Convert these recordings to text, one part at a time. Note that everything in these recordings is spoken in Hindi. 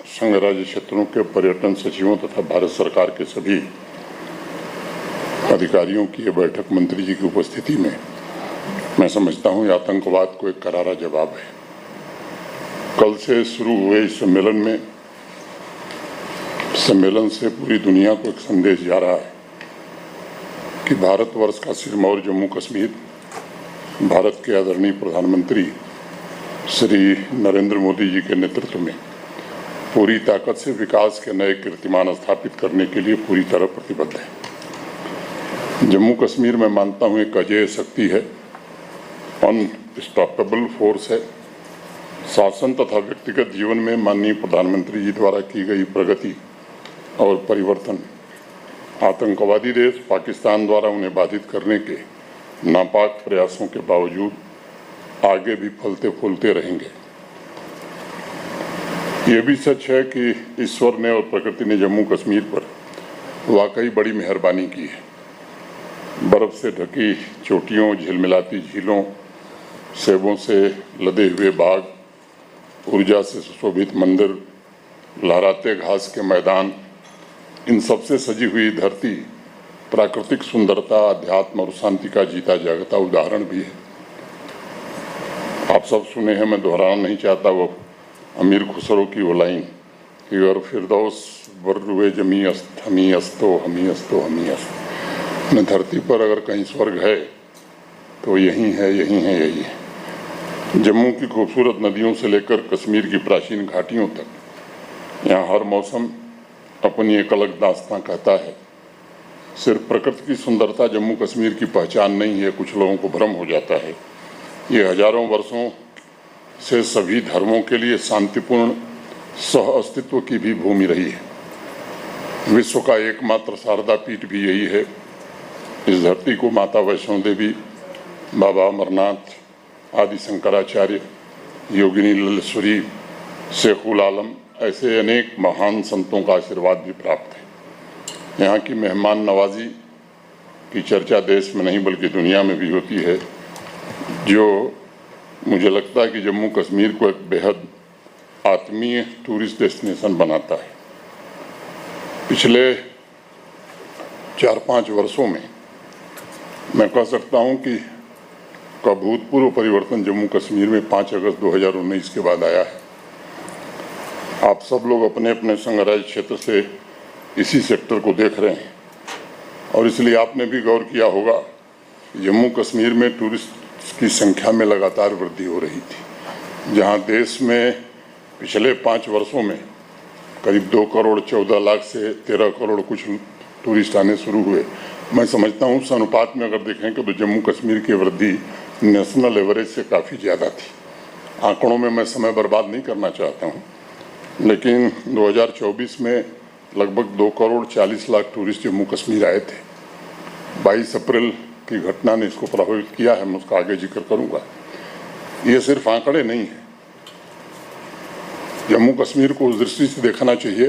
संघ राज्य क्षेत्रों के पर्यटन सचिवों तथा भारत सरकार के सभी अधिकारियों की यह बैठक मंत्री जी की उपस्थिति में मैं समझता हूं आतंकवाद को एक करारा जवाब है। कल से शुरू हुए इस सम्मेलन से पूरी दुनिया को एक संदेश जा रहा है कि भारतवर्ष का सिरमौर जम्मू कश्मीर भारत के आदरणीय प्रधानमंत्री श्री नरेंद्र मोदी जी के नेतृत्व में पूरी ताकत से विकास के नए कीर्तिमान स्थापित करने के लिए पूरी तरह प्रतिबद्ध है। जम्मू कश्मीर में मानता हूं एक अजेय शक्ति है, अनस्टॉपेबल फोर्स है। शासन तथा व्यक्तिगत जीवन में माननीय प्रधानमंत्री जी द्वारा की गई प्रगति और परिवर्तन आतंकवादी देश पाकिस्तान द्वारा उन्हें बाधित करने के नापाक प्रयासों के बावजूद आगे भी फलते फूलते रहेंगे। ये भी सच है कि ईश्वर ने और प्रकृति ने जम्मू कश्मीर पर वाकई बड़ी मेहरबानी की है। बर्फ से ढकी चोटियों, झिलमिलाती झीलों, सेबों से लदे हुए बाग, ऊर्जा से सुशोभित मंदिर, लहराते घास के मैदान, इन सबसे सजी हुई धरती प्राकृतिक सुंदरता, अध्यात्म और शांति का जीता जागता उदाहरण भी है। आप सब सुने हैं, मैं दोहराना नहीं चाहता वो अमीर खुसरो की वो लाइन कि और फिरदौस बर्रुए जमी अस्त हमी अस्तो हमी अस्तो हमी अस्त। न धरती पर अगर कहीं स्वर्ग है तो यही है, यही है, यही है। जम्मू की खूबसूरत नदियों से लेकर कश्मीर की प्राचीन घाटियों तक यहाँ हर मौसम अपनी एक अलग दास्तां कहता है। सिर्फ प्रकृति की सुंदरता जम्मू कश्मीर की पहचान नहीं है, कुछ लोगों को भ्रम हो जाता है। ये हजारों वर्षों से सभी धर्मों के लिए शांतिपूर्ण सह अस्तित्व की भी भूमि रही है। विश्व का एकमात्र शारदा पीठ भी यही है। इस धरती को माता वैष्णो देवी, बाबा अमरनाथ, आदि शंकराचार्य, योगिनी ललेश्वरी, शेखुल आलम ऐसे अनेक महान संतों का आशीर्वाद भी प्राप्त है। यहाँ की मेहमान नवाजी की चर्चा देश में नहीं बल्कि दुनिया में भी होती है, जो मुझे लगता है कि जम्मू कश्मीर को एक बेहद आत्मीय टूरिस्ट डेस्टिनेशन बनाता है। पिछले 4-5 वर्षों में मैं कह सकता हूं कि का भूतपूर्व परिवर्तन जम्मू कश्मीर में 5 अगस्त 2019 के बाद आया है। आप सब लोग अपने अपने संघ राज्य क्षेत्र से इसी सेक्टर को देख रहे हैं और इसलिए आपने भी गौर किया होगा जम्मू कश्मीर में टूरिस्ट की संख्या में लगातार वृद्धि हो रही थी। जहां देश में पिछले 5 वर्षों में करीब 2 करोड़ 14 लाख से 13 करोड़ कुछ टूरिस्ट आने शुरू हुए। मैं समझता हूं उस अनुपात में अगर देखें कि तो जम्मू कश्मीर की वृद्धि नेशनल एवरेज से काफ़ी ज़्यादा थी। आंकड़ों में मैं समय बर्बाद नहीं करना चाहता हूं, लेकिन 2024 में लगभग 2 करोड़ 40 लाख टूरिस्ट जम्मू कश्मीर आए थे। 22 अप्रैल की घटना ने इसको प्रभावित किया है, मैं उसका आगे जिक्र करूंगा। ये सिर्फ आंकड़े नहीं है। जम्मू कश्मीर को उस दृष्टि से देखना चाहिए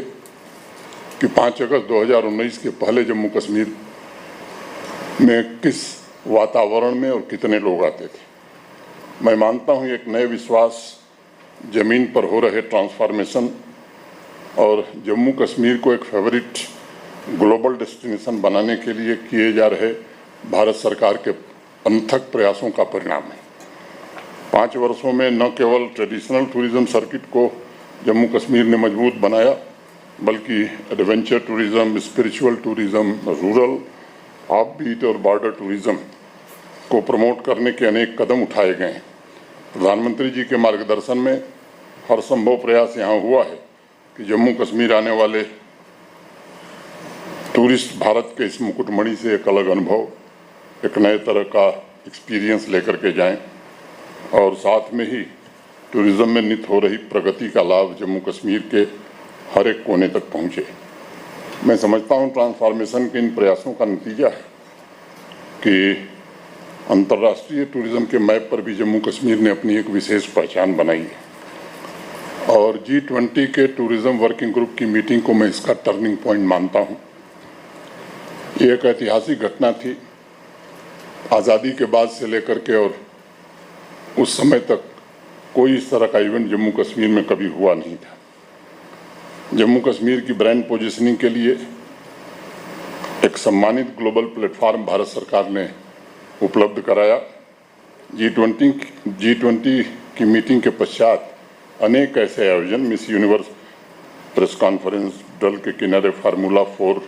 कि 5 अगस्त 2019 के पहले जम्मू कश्मीर में किस वातावरण में और कितने लोग आते थे। मैं मानता हूं एक नए विश्वास, जमीन पर हो रहे ट्रांसफॉर्मेशन और जम्मू कश्मीर को एक फेवरेट ग्लोबल डेस्टिनेशन बनाने के लिए किए जा रहे भारत सरकार के अनथक प्रयासों का परिणाम है। 5 वर्षों में न केवल ट्रेडिशनल टूरिज्म सर्किट को जम्मू कश्मीर ने मजबूत बनाया, बल्कि adventure tourism, spiritual tourism, rural, of-beat और बॉर्डर टूरिज्म को प्रमोट करने के अनेक कदम उठाए गए हैं। प्रधानमंत्री जी के मार्गदर्शन में हर संभव प्रयास यहाँ हुआ है कि जम्मू कश्मीर आने वाले टूरिस्ट भारत के इस मुकुटमणि से एक अलग अनुभव, एक नए तरह का एक्सपीरियंस लेकर के जाएं और साथ में ही टूरिज्म में नित हो रही प्रगति का लाभ जम्मू कश्मीर के हर एक कोने तक पहुंचे। मैं समझता हूं ट्रांसफॉर्मेशन के इन प्रयासों का नतीजा है कि अंतर्राष्ट्रीय टूरिज्म के मैप पर भी जम्मू कश्मीर ने अपनी एक विशेष पहचान बनाई है और G20 के टूरिज्म वर्किंग ग्रुप की मीटिंग को मैं इसका टर्निंग पॉइंट मानता हूं। ये एक ऐतिहासिक घटना थी। आज़ादी के बाद से लेकर के और उस समय तक कोई इस तरह का इवेंट जम्मू कश्मीर में कभी हुआ नहीं था। जम्मू कश्मीर की ब्रांड पोजीशनिंग के लिए एक सम्मानित ग्लोबल प्लेटफॉर्म भारत सरकार ने उपलब्ध कराया। G20 की मीटिंग के पश्चात अनेक ऐसे आयोजन, मिस यूनिवर्स प्रेस कॉन्फ्रेंस, डल के किनारे फार्मूला 4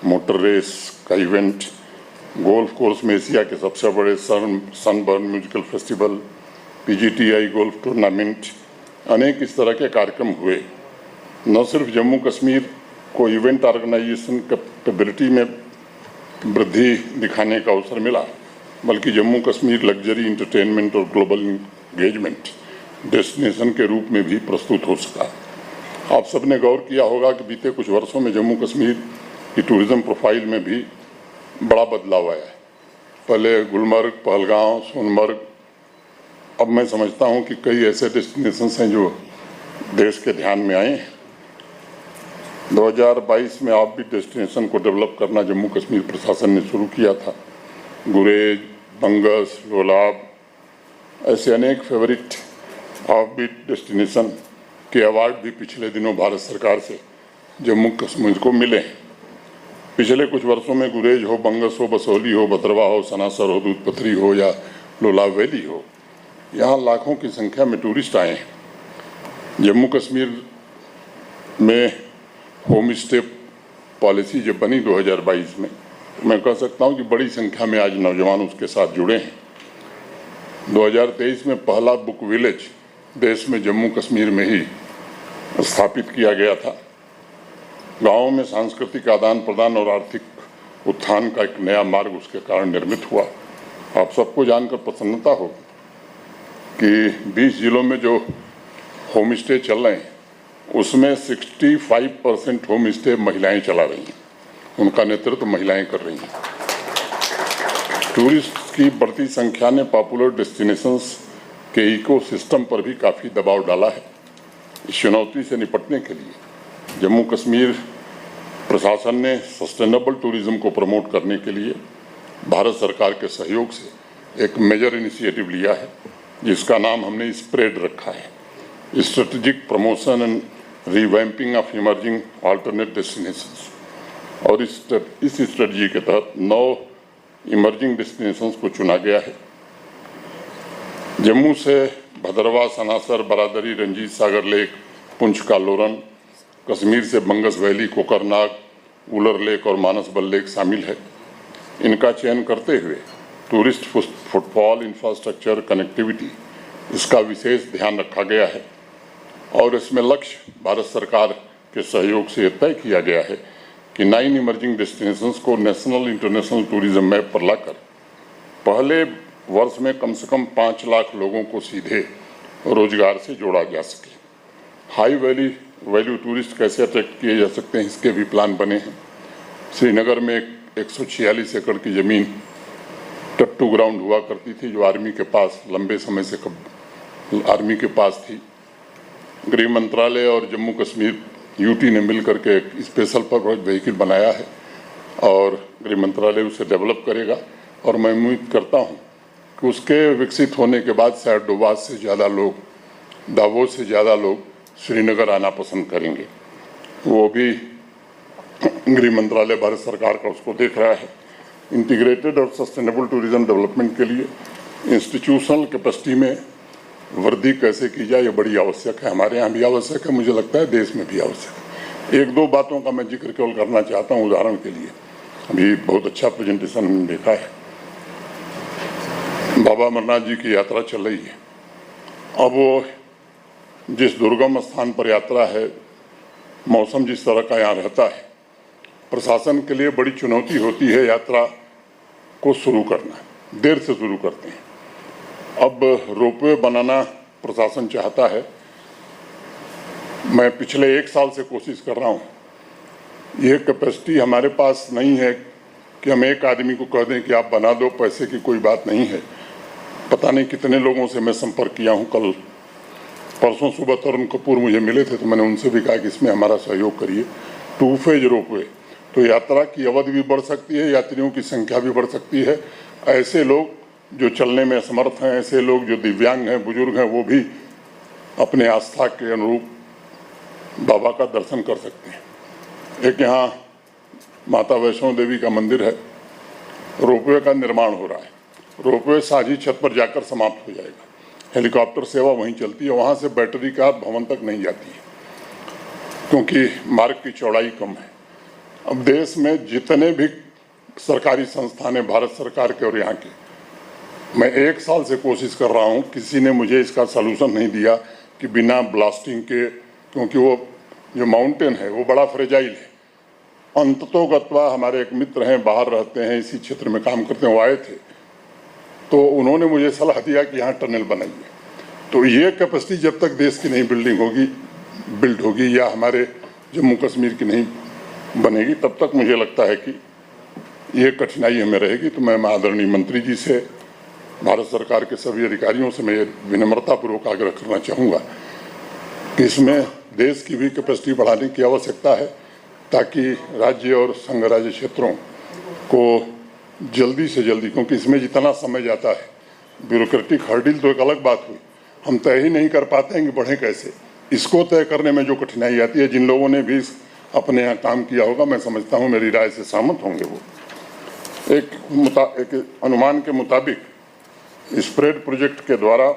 मोटर रेस का इवेंट, गोल्फ कोर्स में एशिया के सबसे बड़े sunburn musical festival, PGTI golf tournament, अनेक इस तरह के कार्यक्रम हुए। न सिर्फ जम्मू कश्मीर को इवेंट ऑर्गेनाइजेशन कैपेबिलिटी में वृद्धि दिखाने का अवसर मिला, बल्कि जम्मू कश्मीर लग्जरी इंटरटेनमेंट और ग्लोबल एंगेजमेंट डेस्टिनेशन के रूप में भी प्रस्तुत हो सका। आप सबने गौर किया होगा कि बीते कुछ वर्षों में जम्मू कश्मीर की टूरिज्म प्रोफाइल में भी बड़ा बदलाव आया है। पहले गुलमर्ग, पहलगांव, सोनमर्ग, अब मैं समझता हूं कि कई ऐसे डेस्टिनेशंस हैं जो देश के ध्यान में आए हैं। 2022 में ऑफ बीट डेस्टिनेशन को डेवलप करना जम्मू कश्मीर प्रशासन ने शुरू किया था। गुरेज, बंगस, लोलाब, ऐसे अनेक फेवरेट ऑफ बीट डेस्टिनेशन के अवार्ड भी पिछले दिनों भारत सरकार से जम्मू कश्मीर को मिले हैं। पिछले कुछ वर्षों में गुरेज हो, बंगस हो, बसोली हो, भद्रवा हो, सनासर हो, दूध पथरी हो या लोलाब वैली हो, यहाँ लाखों की संख्या में टूरिस्ट आए हैं। जम्मू कश्मीर में होम स्टे पॉलिसी जब बनी 2022 में, मैं कह सकता हूँ कि बड़ी संख्या में आज नौजवान उसके साथ जुड़े हैं। 2023 में पहला बुक विलेज देश में जम्मू कश्मीर में ही स्थापित किया गया था। गाँवों में सांस्कृतिक आदान प्रदान और आर्थिक उत्थान का एक नया मार्ग उसके कारण निर्मित हुआ। आप सबको जानकर प्रसन्नता होगी कि 20 जिलों में जो होम स्टे चल रहे हैं उसमें 65% होम स्टे महिलाएं चला रही हैं, उनका नेतृत्व महिलाएं कर रही हैं। टूरिस्ट की बढ़ती संख्या ने पॉपुलर डेस्टिनेशंस के इकोसिस्टम पर भी काफ़ी दबाव डाला है। इस चुनौती से निपटने के लिए जम्मू कश्मीर प्रशासन ने सस्टेनेबल टूरिज्म को प्रमोट करने के लिए भारत सरकार के सहयोग से एक मेजर इनिशिएटिव लिया है, जिसका नाम हमने स्प्रेड रखा है, strategic promotion and revamping of emerging alternate destinations. और इस स्ट्रेटजी के तहत 9 इमर्जिंग डेस्टिनेशंस को चुना गया है। जम्मू से भद्रवा, सनासर, बरादरी, रंजीत सागर लेक, पुंछ का लोरन, कश्मीर से बंगस वैली, कोकरनाग, उलर लेक और मानस बल लेक शामिल है। इनका चयन करते हुए टूरिस्ट फुटफॉल, इंफ्रास्ट्रक्चर, कनेक्टिविटी, इसका विशेष ध्यान रखा गया है और इसमें लक्ष्य भारत सरकार के सहयोग से तय किया गया है कि 9 इमर्जिंग डेस्टिनेशंस को नेशनल इंटरनेशनल टूरिज्म मैप पर लाकर पहले वर्ष में कम से कम 5 लाख लोगों को सीधे रोजगार से जोड़ा जा सके। हाई वैल्यू टूरिस्ट कैसे अट्रैक्ट किए जा सकते हैं, इसके भी प्लान बने हैं। श्रीनगर में 146 एकड़ की ज़मीन टट्टू ग्राउंड हुआ करती थी, जो आर्मी के पास लंबे समय से आर्मी के पास थी। गृह मंत्रालय और जम्मू कश्मीर यूटी ने मिलकर के एक स्पेशल पर्पज व्हीकल बनाया है और गृह मंत्रालय उसे डेवलप करेगा और मैं उम्मीद करता हूं कि उसके विकसित होने के बाद शायद दावोस से ज़्यादा लोग श्रीनगर आना पसंद करेंगे। वो भी गृह मंत्रालय भारत सरकार का उसको देख रहा है। इंटीग्रेटेड और सस्टेनेबल टूरिज्म डेवलपमेंट के लिए इंस्टीट्यूशनल कैपेसिटी में वृद्धि कैसे की जाए, ये बड़ी आवश्यक है। हमारे यहाँ भी आवश्यक है, मुझे लगता है देश में भी आवश्यक है। 1-2 बातों का मैं जिक्र केवल करना चाहता हूँ। उदाहरण के लिए अभी बहुत अच्छा प्रेजेंटेशन हमने देखा है, बाबा अमरनाथ जी की यात्रा चल रही है। अब वो जिस दुर्गम स्थान पर यात्रा है, मौसम जिस तरह का यहाँ रहता है, प्रशासन के लिए बड़ी चुनौती होती है यात्रा को शुरू करना। देर से शुरू करते हैं। अब रोपवे बनाना प्रशासन चाहता है। मैं पिछले 1 साल से कोशिश कर रहा हूँ। ये कैपेसिटी हमारे पास नहीं है कि हम एक आदमी को कह दें कि आप बना दो, पैसे की कोई बात नहीं है। पता नहीं कितने लोगों से मैं संपर्क किया हूँ। परसों सुबह तरुण कपूर मुझे मिले थे, तो मैंने उनसे भी कहा कि इसमें हमारा सहयोग करिए। 2 फेज रोपवे, तो यात्रा की अवधि भी बढ़ सकती है, यात्रियों की संख्या भी बढ़ सकती है। ऐसे लोग जो चलने में असमर्थ हैं, ऐसे लोग जो दिव्यांग हैं, बुजुर्ग हैं, वो भी अपने आस्था के अनुरूप बाबा का दर्शन कर सकते हैं। एक यहाँ माता वैष्णो देवी का मंदिर है, रोपवे का निर्माण हो रहा है। रोपवे साझी छत पर जाकर समाप्त हो जाएगा। हेलीकॉप्टर सेवा वहीं चलती है, वहाँ से बैटरी कार भवन तक नहीं जाती है क्योंकि मार्ग की चौड़ाई कम है। अब देश में जितने भी सरकारी संस्थान हैं भारत सरकार के और यहाँ के, मैं 1 साल से कोशिश कर रहा हूँ, किसी ने मुझे इसका सलूशन नहीं दिया कि बिना ब्लास्टिंग के, क्योंकि वो जो माउंटेन है वो बड़ा फ्रेजाइल है। अंततोगत्वा हमारे एक मित्र हैं, बाहर रहते हैं, इसी क्षेत्र में काम करते हैं, वो आए थे तो उन्होंने मुझे सलाह दिया कि यहाँ टनल बनाइए। तो ये कैपेसिटी जब तक देश की नहीं बिल्ड होगी या हमारे जम्मू कश्मीर की नहीं बनेगी, तब तक मुझे लगता है कि ये कठिनाई हमें रहेगी। तो मैं आदरणीय मंत्री जी से, भारत सरकार के सभी अधिकारियों से मैं विनम्रतापूर्वक आग्रह करना चाहूँगा कि इसमें देश की भी कैपेसिटी बढ़ाने की आवश्यकता है ताकि राज्य और संघ राज्य क्षेत्रों को जल्दी से जल्दी, क्योंकि इसमें जितना समय जाता है, ब्यूरोक्रेटिक हर्डिल तो एक अलग बात हुई, हम तय ही नहीं कर पाते हैं कि बढ़े कैसे। इसको तय करने में जो कठिनाई आती है, जिन लोगों ने भी अपने यहाँ काम किया होगा, मैं समझता हूँ मेरी राय से सहमत होंगे। वो एक अनुमान के मुताबिक स्प्रेड प्रोजेक्ट के द्वारा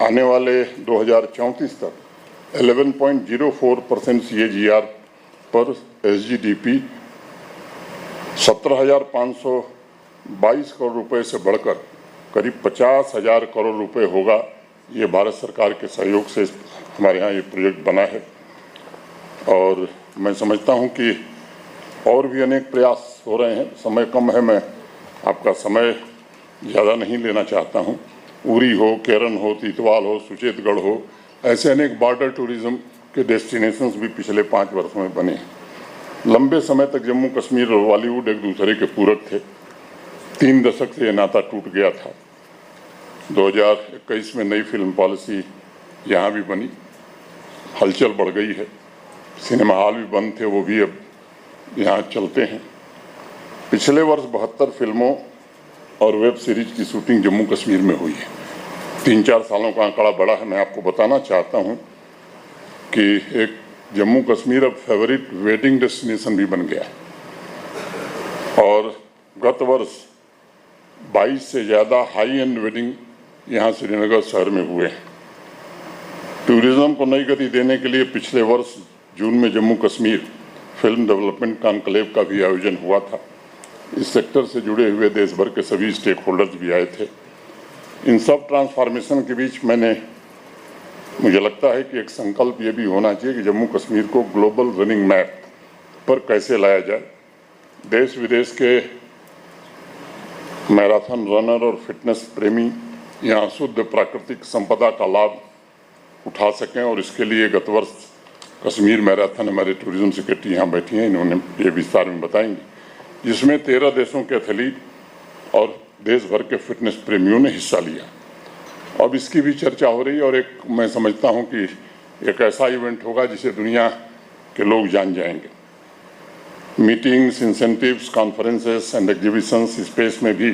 आने वाले 2034 तक 11.04% CAGR पर SGDP 17,522 करोड़ रुपए से बढ़कर करीब 50,000 करोड़ रुपए होगा। ये भारत सरकार के सहयोग से हमारे यहाँ ये प्रोजेक्ट बना है और मैं समझता हूँ कि और भी अनेक प्रयास हो रहे हैं। समय कम है, मैं आपका समय ज़्यादा नहीं लेना चाहता हूँ। उरी हो, केरन हो, तीतवाल हो, सुचेतगढ़ हो, ऐसे अनेक बॉर्डर टूरिज्म के डेस्टिनेशंस भी पिछले 5 वर्षों में बने हैं। लंबे समय तक जम्मू कश्मीर और बॉलीवुड एक दूसरे के पूरक थे। 3 दशक से ये नाता टूट गया था। 2021 में नई फिल्म पॉलिसी यहाँ भी बनी, हलचल बढ़ गई है। सिनेमा हॉल भी बंद थे, वो भी अब यहाँ चलते हैं। पिछले वर्ष 72 फिल्मों और वेब सीरीज की शूटिंग जम्मू कश्मीर में हुई है। 3-4 सालों का आंकड़ा बड़ा है। मैं आपको बताना चाहता हूँ कि एक जम्मू कश्मीर अब फेवरेट वेडिंग डेस्टिनेशन भी बन गया है और गत वर्ष 22 से ज़्यादा हाई एंड वेडिंग यहाँ श्रीनगर शहर में हुए हैं। टूरिज्म को नई गति देने के लिए पिछले वर्ष जून में Jammu Kashmir film development conclave का भी आयोजन हुआ था। इस सेक्टर से जुड़े हुए देश भर के सभी स्टेक होल्डर्स भी आए थे। इन सब ट्रांसफॉर्मेशन के बीच मुझे लगता है कि एक संकल्प ये भी होना चाहिए कि जम्मू कश्मीर को ग्लोबल रनिंग मैप पर कैसे लाया जाए। देश विदेश के मैराथन रनर और फिटनेस प्रेमी यहाँ शुद्ध प्राकृतिक संपदा का लाभ उठा सकें और इसके लिए गत वर्ष कश्मीर मैराथन, हमारे टूरिज्म सेक्रेटरी यहाँ बैठी हैं, इन्होंने ये विस्तार में बताएंगे, जिसमें 13 देशों के एथलीट और देश भर के फिटनेस प्रेमियों ने हिस्सा लिया। अब इसकी भी चर्चा हो रही है और एक मैं समझता हूं कि एक ऐसा इवेंट होगा जिसे दुनिया के लोग जान जाएंगे। Meetings, incentives, conferences and exhibitions space में भी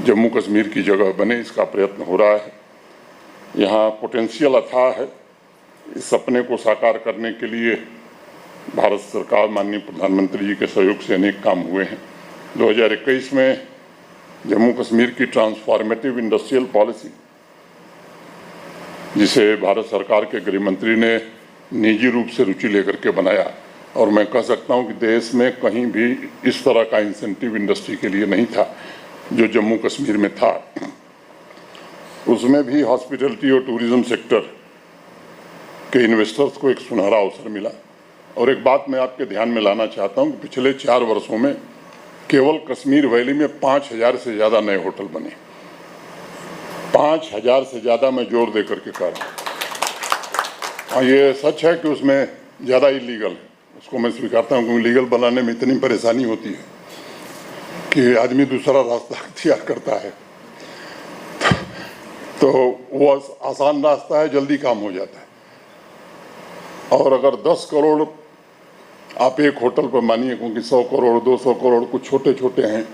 जम्मू कश्मीर की जगह बने, इसका प्रयत्न हो रहा है। यहाँ पोटेंशियल अथाह है। इस सपने को साकार करने के लिए भारत सरकार, माननीय प्रधानमंत्री जी के सहयोग से अनेक काम हुए हैं। 2021 में जम्मू कश्मीर की ट्रांसफॉर्मेटिव इंडस्ट्रियल पॉलिसी, जिसे भारत सरकार के गृह मंत्री ने निजी रूप से रुचि लेकर के बनाया, और मैं कह सकता हूं कि देश में कहीं भी इस तरह का इंसेंटिव इंडस्ट्री के लिए नहीं था जो जम्मू कश्मीर में था। उसमें भी हॉस्पिटलिटी और टूरिज्म सेक्टर के इन्वेस्टर्स को एक सुनहरा अवसर मिला। और एक बात मैं आपके ध्यान में लाना चाहता हूं कि पिछले 4 वर्षों में केवल कश्मीर वैली में 5,000 से ज़्यादा नए होटल बने। 5,000 से ज़्यादा, मैं जोर दे करके कह रहा हूँ। हाँ, ये सच है कि उसमें ज़्यादा इलीगल है, उसको मैं स्वीकारता हूँ, क्योंकि लीगल बनाने में इतनी परेशानी होती है कि आदमी दूसरा रास्ता अख्तियार करता है। तो वो आसान रास्ता है, जल्दी काम हो जाता है। और अगर 10 करोड़ आप एक होटल पर मानिए, क्योंकि 100 करोड़ 200 करोड़ कुछ छोटे छोटे हैं,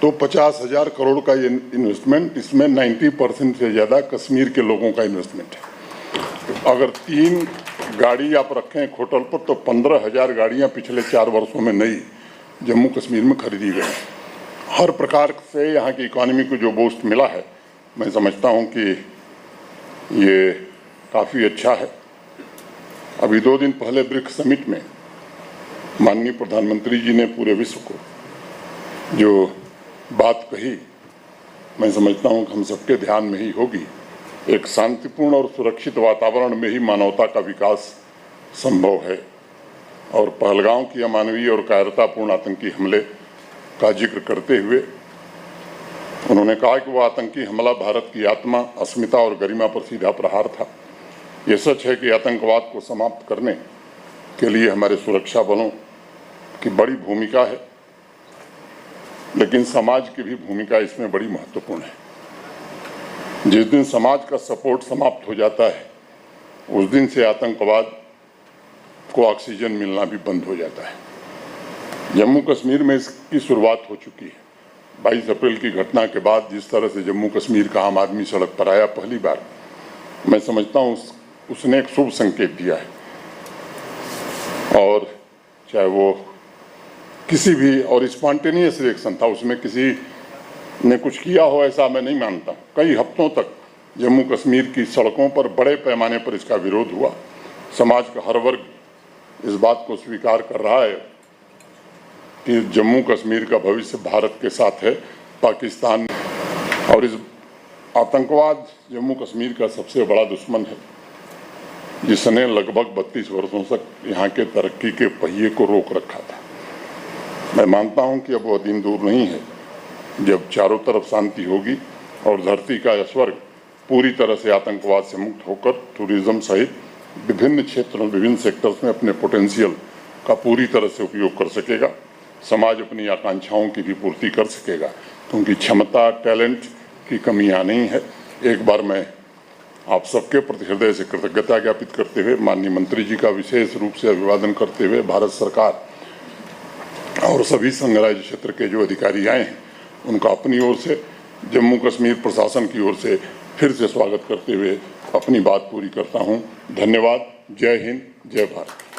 तो 50,000 करोड़ का ये इन्वेस्टमेंट, इसमें 90% से ज़्यादा कश्मीर के लोगों का इन्वेस्टमेंट है। अगर 3 गाड़ी आप रखें एक होटल पर तो 15,000 गाड़ियां पिछले 4 वर्षों में नई जम्मू कश्मीर में खरीदी गई। हर प्रकार से यहाँ की इकॉनमी को जो बूस्ट मिला है, मैं समझता हूँ कि ये काफ़ी अच्छा है। अभी 2 दिन पहले ब्रिक्स समिट में माननीय प्रधानमंत्री जी ने पूरे विश्व को जो बात कही, मैं समझता हूँ कि हम सबके ध्यान में ही होगी। एक शांतिपूर्ण और सुरक्षित वातावरण में ही मानवता का विकास संभव है। और पहलगांव की अमानवीय और कायरतापूर्ण आतंकी हमले का जिक्र करते हुए उन्होंने कहा कि वो आतंकी हमला भारत की आत्मा, अस्मिता और गरिमा पर सीधा प्रहार था। ये सच है कि आतंकवाद को समाप्त करने के लिए हमारे सुरक्षा बलों की बड़ी भूमिका है, लेकिन समाज की भी भूमिका इसमें बड़ी महत्वपूर्ण है। जिस दिन समाज का सपोर्ट समाप्त हो जाता है, उस दिन से आतंकवाद को ऑक्सीजन मिलना भी बंद हो जाता है। जम्मू कश्मीर में इसकी शुरुआत हो चुकी है। 22 अप्रैल की घटना के बाद जिस तरह से जम्मू कश्मीर का आम आदमी सड़क पर आया पहली बार, मैं समझता हूँ उसने एक शुभ संकेत दिया है। और चाहे वो किसी भी और स्पॉन्टेनियस रिएक्शन था, उसमें किसी ने कुछ किया हो ऐसा मैं नहीं मानता। कई हफ्तों तक जम्मू कश्मीर की सड़कों पर बड़े पैमाने पर इसका विरोध हुआ। समाज का हर वर्ग इस बात को स्वीकार कर रहा है कि जम्मू कश्मीर का भविष्य भारत के साथ है, पाकिस्तान। और इस आतंकवाद जम्मू कश्मीर का सबसे बड़ा दुश्मन है, जिसने लगभग 32 वर्षों तक यहाँ के तरक्की के पहिए को रोक रखा था। मैं मानता हूँ कि अब वह दिन दूर नहीं है जब चारों तरफ शांति होगी और धरती का स्वर्ग पूरी तरह से आतंकवाद से मुक्त होकर टूरिज्म सहित विभिन्न क्षेत्रों, विभिन्न सेक्टर्स में अपने पोटेंशियल का पूरी तरह से उपयोग कर सकेगा। समाज अपनी आकांक्षाओं की भी पूर्ति कर सकेगा, क्योंकि क्षमता, टैलेंट की कमी यहाँ नहीं है। एक बार मैं आप सबके प्रति हृदय से कृतज्ञता ज्ञापित करते हुए, माननीय मंत्री जी का विशेष रूप से अभिवादन करते हुए, भारत सरकार और सभी संघ राज्य क्षेत्र के जो अधिकारी आए हैं उनका अपनी ओर से, जम्मू कश्मीर प्रशासन की ओर से फिर से स्वागत करते हुए अपनी बात पूरी करता हूं। धन्यवाद। जय हिंद, जय भारत।